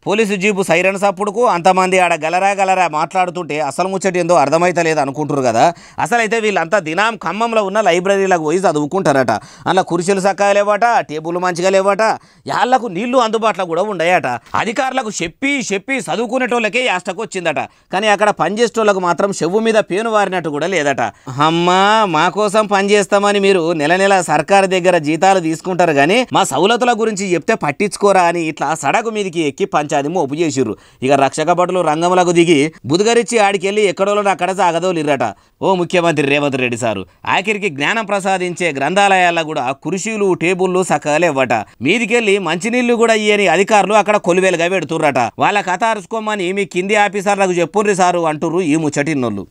Police jeep siren సప్పుడుకు అంతమంది ఆడ గలరా మాట్లాడుతుంటే అసలు ముచ్చటి ఏందో అర్థమైతలేదు అనుకుంటారు కదా. అసలైతే వీళ్ళంతా దినం ఖమ్మంలో ఉన్న లైబ్రరీలకు పోయి చదువుకుంటారట. అలా కుర్చీలు చక్కగా లేవట, టేబుల్ మంచిగా లేవట, యాళ్లకు నీళ్లు అందుబాటులో కూడా ఉండయట. అధికారులకు చెప్పి చదువుకునేటోళ్ళకే యాస్టకు వచ్చిందట. కానీ అక్కడ పనిచేసేటోళ్ళకు మాత్రం చెవు మీద పేను వారినట్టు కూడా లేదట. అమ్మా మా కోసం పనిచేస్తామని మీరు నెల సర్కారు దగ్గర జీతాలు తీసుకుంటారు కానీ మా సౌలతుల గురించి చెప్తే పట్టించుకోరా అని ఇట్లా సడకు మీదికి ఎక్కి పంచాది మోపు చేసిర్రు. ఇక రక్షక భటులు రంగంలకు దిగి బుధగరిచ్చి ఆడికెళ్ళి ఎక్కడోలో అక్కడ సాగదోలిర్రట. ఓ ముఖ్యమంత్రి రేవంత్ రెడ్డి సారు ఆఖరికి జ్ఞానం ప్రసాదించే గ్రంథాలయాల్లో కూడా కుర్చీలు టేబుల్లు సక్కగా ఇవ్వట. మీదికెళ్ళి మంచినీళ్లు కూడా ఇయ్యని అధికారులు అక్కడ కొలువేలుగా పెడుతుర్రట. వాళ్ళ కథ అరుచుకోమని మీ కింది ఆఫీసర్లకు చెప్పుర్రి సారు అంటుర్రు ఈ ముచ్చటిన్నోళ్ళు.